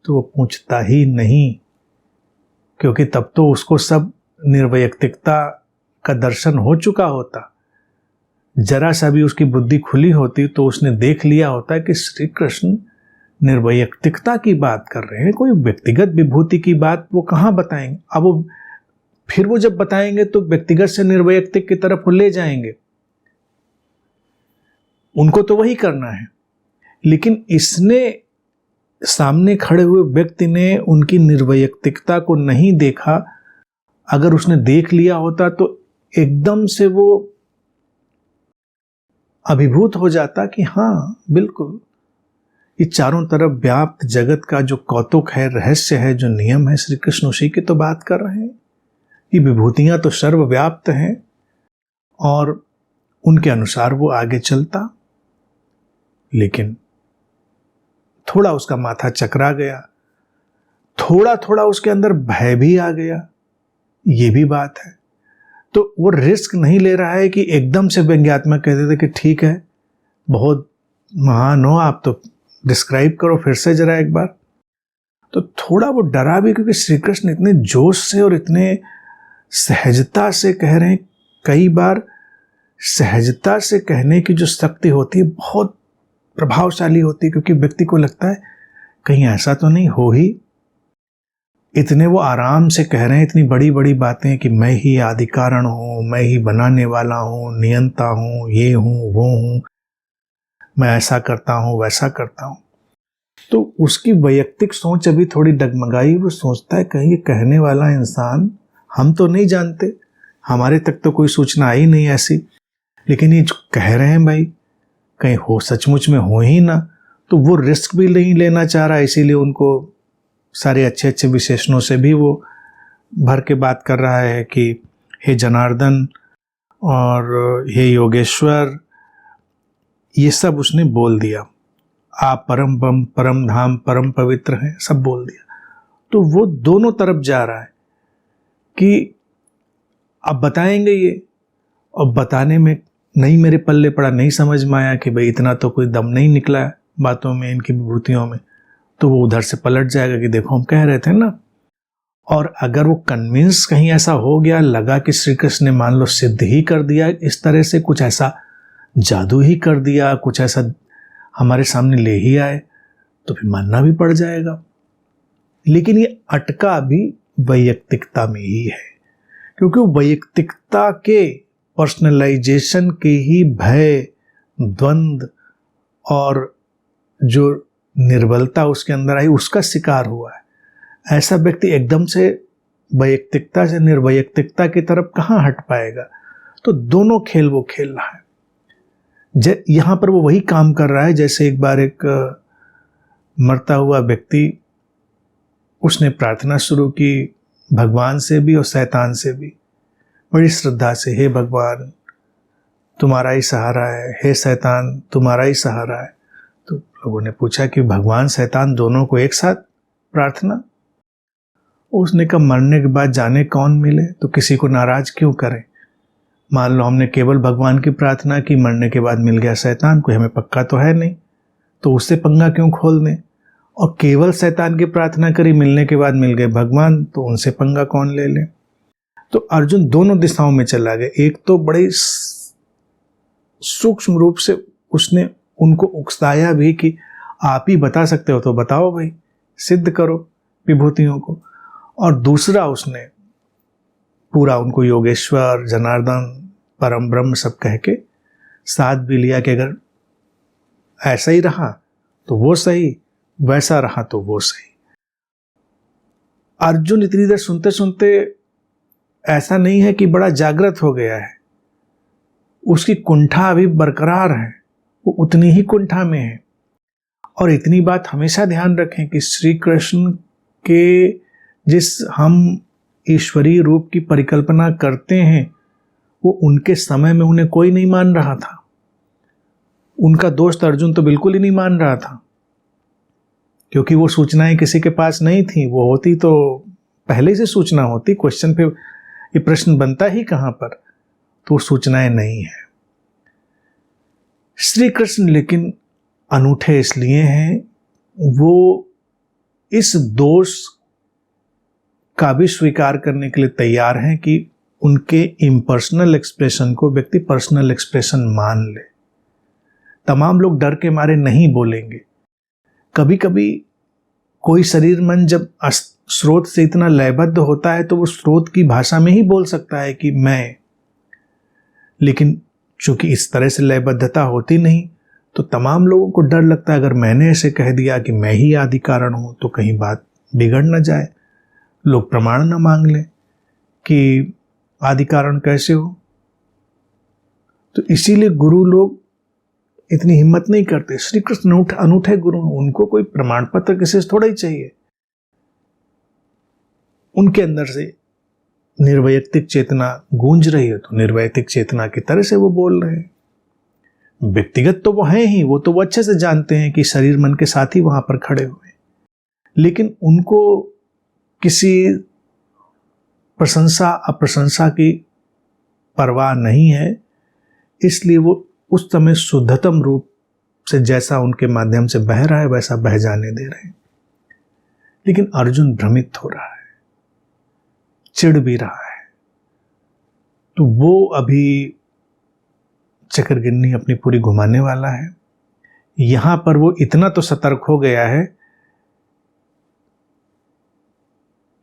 तो वो पूछता ही नहीं, क्योंकि तब तो उसको सब निर्वैयक्तिकता का दर्शन हो चुका होता। जरा सा भी उसकी बुद्धि खुली होती तो उसने देख लिया होता कि श्री कृष्ण निर्वैयक्तिकता की बात कर रहे हैं, कोई व्यक्तिगत विभूति की बात वो कहाँ बताएंगे। अब वो जब बताएंगे तो व्यक्तिगत से निर्वैयक्तिक की तरफ वो ले जाएंगे, उनको तो वही करना है। लेकिन इसने, सामने खड़े हुए व्यक्ति ने उनकी निर्वैयक्तिकता को नहीं देखा। अगर उसने देख लिया होता तो एकदम से वो अभिभूत हो जाता कि हाँ बिल्कुल, ये चारों तरफ व्याप्त जगत का जो कौतुक है, रहस्य है, जो नियम है, श्री कृष्ण उसी की तो बात कर रहे हैं। ये विभूतियां तो सर्वव्याप्त हैं और उनके अनुसार वो आगे चलता। लेकिन थोड़ा उसका माथा चकरा गया, थोड़ा थोड़ा उसके अंदर भय भी आ गया, ये भी बात है। तो वो रिस्क नहीं ले रहा है कि एकदम से व्यंग्यात्मक कह देते कि ठीक है, बहुत महान हो आप, तो डिस्क्राइब करो फिर से जरा एक बार। तो थोड़ा वो डरा भी, क्योंकि श्री कृष्ण इतने जोश से और इतने सहजता से कह रहे हैं। कई बार सहजता से कहने की जो शक्ति होती है बहुत प्रभावशाली होती है, क्योंकि व्यक्ति को लगता है कहीं ऐसा तो नहीं हो ही। इतने वो आराम से कह रहे हैं, इतनी बड़ी बड़ी बातें कि मैं ही आदि कारण हूँ, मैं ही बनाने वाला हूँ, नियंता हूँ, ये हूँ वो हूँ, मैं ऐसा करता हूँ वैसा करता हूँ। तो उसकी वैयक्तिक सोच अभी थोड़ी डगमगाई। वो सोचता है कहीं ये कहने वाला इंसान, हम तो नहीं जानते, हमारे तक तो कोई सूचना आई नहीं ऐसी, लेकिन ये जो कह रहे हैं भाई कहीं हो सचमुच में हो ही ना। तो वो रिस्क भी नहीं लेना चाह रहा, इसीलिए उनको सारे अच्छे अच्छे विशेषणों से भी वो भर के बात कर रहा है कि हे जनार्दन और हे योगेश्वर, ये सब उसने बोल दिया। आप परम बम, परम धाम, परम पवित्र हैं, सब बोल दिया। तो वो दोनों तरफ जा रहा है कि अब बताएंगे ये, और बताने में नहीं मेरे पल्ले पड़ा, नहीं समझ में आया कि भाई इतना तो कोई दम नहीं निकला बातों में, इनकी विभूतियों में। तो वो उधर से पलट जाएगा कि देखो हम कह रहे थे ना। और अगर वो कन्विंस कहीं ऐसा हो गया, लगा कि श्री कृष्ण ने मान लो सिद्ध ही कर दिया, इस तरह से कुछ ऐसा जादू ही कर दिया, कुछ ऐसा हमारे सामने ले ही आए, तो फिर मानना भी पड़ जाएगा। लेकिन ये अटका भी वैयक्तिकता में ही है, क्योंकि वैयक्तिकता के, पर्सनलाइजेशन के ही भय, द्वंद्व और जो निर्बलता उसके अंदर आई, उसका शिकार हुआ है। ऐसा व्यक्ति एकदम से वैयक्तिकता से निर्वैयक्तिकता की तरफ कहाँ हट पाएगा। तो दोनों खेल वो खेल रहा है। यहां पर वो वही काम कर रहा है जैसे एक बार एक मरता हुआ व्यक्ति, उसने प्रार्थना शुरू की भगवान से भी और शैतान से भी, बड़ी श्रद्धा से, हे भगवान तुम्हारा ही सहारा है, हे शैतान तुम्हारा ही सहारा है। तो लोगों ने पूछा कि भगवान शैतान दोनों को एक साथ प्रार्थना? उसने कहा मरने के बाद जाने कौन मिले, तो किसी को नाराज क्यों करें। मान लो हमने केवल भगवान की प्रार्थना की, मरने के बाद मिल गया शैतान, कोई हमें पक्का तो है नहीं, तो उससे पंगा क्यों खोल दें। और केवल शैतान की प्रार्थना करी, मिलने के बाद मिल गए भगवान, तो उनसे पंगा कौन ले ले। तो अर्जुन दोनों दिशाओं में चला गया। एक तो बड़े सूक्ष्म रूप से उसने उनको उकसाया भी कि आप ही बता सकते हो तो बताओ भाई, सिद्ध करो विभूतियों को। और दूसरा उसने पूरा उनको योगेश्वर, जनार्दन, परम ब्रह्म सब कह के साथ भी लिया कि अगर ऐसा ही रहा तो वो सही, वैसा रहा तो वो सही। अर्जुन इतनी देर सुनते सुनते ऐसा नहीं है कि बड़ा जागृत हो गया है, उसकी कुंठा अभी बरकरार है, वो उतनी ही कुंठा में है। और इतनी बात हमेशा ध्यान रखें कि श्री कृष्ण के जिस हम ईश्वरीय रूप की परिकल्पना करते हैं, वो उनके समय में उन्हें कोई नहीं मान रहा था। उनका दोस्त अर्जुन तो बिल्कुल ही नहीं मान रहा था, क्योंकि वो सूचनाएं किसी के पास नहीं थी। वो होती तो पहले से सूचना होती, क्वेश्चन पे ये प्रश्न बनता ही कहां पर, तो सूचनाएं नहीं है। श्री कृष्ण लेकिन अनूठे इसलिए हैं, वो इस दोष का भी स्वीकार करने के लिए तैयार हैं कि उनके इम्पर्सनल एक्सप्रेशन को व्यक्ति पर्सनल एक्सप्रेशन मान ले। तमाम लोग डर के मारे नहीं बोलेंगे। कभी कभी कोई शरीर मन जब स्रोत से इतना लयबद्ध होता है तो वो स्रोत की भाषा में ही बोल सकता है कि मैं, लेकिन चूंकि इस तरह से लयबद्धता होती नहीं तो तमाम लोगों को डर लगता है अगर मैंने ऐसे कह दिया कि मैं ही आदि कारण हूं तो कहीं बात बिगड़ न जाए, लोग प्रमाण न मांग लें कि आदि कारण कैसे हो। तो इसीलिए गुरु लोग इतनी हिम्मत नहीं करते। श्री कृष्ण अनूठे गुरु, उनको कोई प्रमाण पत्र किसी से थोड़ा ही चाहिए। उनके अंदर से निर्वैयक्तिक चेतना गूंज रही है तो निर्वैयक्तिक चेतना की तरह से वो बोल रहे हैं। व्यक्तिगत तो वो हैं ही, वो तो वो अच्छे से जानते हैं कि शरीर मन के साथ ही वहां पर खड़े हुए, लेकिन उनको किसी प्रशंसा अप्रशंसा की परवाह नहीं है। इसलिए वो उस समय शुद्धतम रूप से जैसा उनके माध्यम से बह रहा है वैसा बह जाने दे रहे हैं। लेकिन अर्जुन भ्रमित हो रहा है, चिढ़ भी रहा है। तो वो अभी चक्रगिन्नी अपनी पूरी घुमाने वाला है। यहां पर वो इतना तो सतर्क हो गया है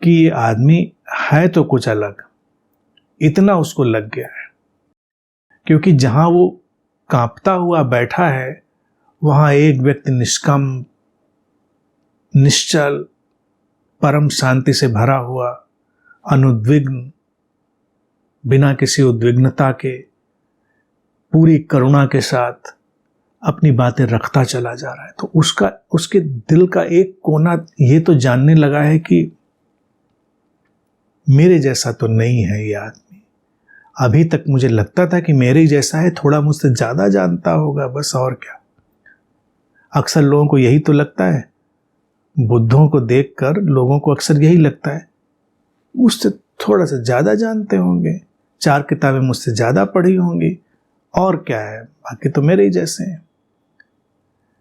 कि ये आदमी है तो कुछ अलग, इतना उसको लग गया है। क्योंकि जहां वो कांपता हुआ बैठा है वहां एक व्यक्ति निष्कंप, निश्चल, परम शांति से भरा हुआ, अनुद्विग्न, बिना किसी उद्विग्नता के, पूरी करुणा के साथ अपनी बातें रखता चला जा रहा है। तो उसके दिल का एक कोना ये तो जानने लगा है कि मेरे जैसा तो नहीं है ये आदमी। अभी तक मुझे लगता था कि मेरे ही जैसा है, थोड़ा मुझसे ज्यादा जानता होगा, बस और क्या। अक्सर लोगों को यही तो लगता है, बुद्धों को देखकर लोगों को अक्सर यही लगता है मुझसे थोड़ा सा ज्यादा जानते होंगे, 4 किताबें मुझसे ज्यादा पढ़ी होंगी, और क्या है, बाकी तो मेरे ही जैसे हैं।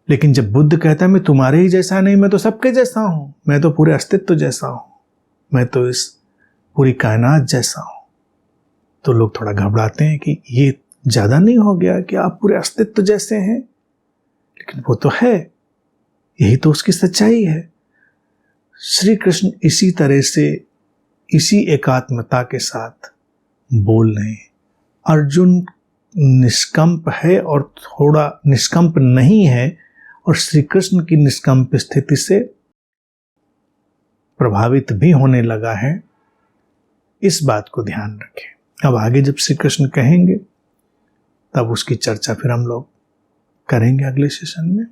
लेकिन जब बुद्ध कहता है मैं तुम्हारे ही जैसा नहीं, मैं तो सबके जैसा हूं, मैं तो पूरे अस्तित्व जैसा हूं, मैं तो इस पूरी कायनात जैसा हूं, तो लोग थोड़ा घबराते हैं कि ये ज्यादा नहीं हो गया कि आप पूरे अस्तित्व जैसे हैं। लेकिन वो तो है, यही तो उसकी सच्चाई है। श्री कृष्ण इसी तरह से, इसी एकात्मता के साथ बोल रहे हैं। अर्जुन निष्कंप है और थोड़ा निष्कंप नहीं है, और श्री कृष्ण की निष्कंप स्थिति से प्रभावित भी होने लगा है। इस बात को ध्यान रखें। अब आगे जब श्री कृष्ण कहेंगे तब उसकी चर्चा फिर हम लोग करेंगे अगले सेशन में।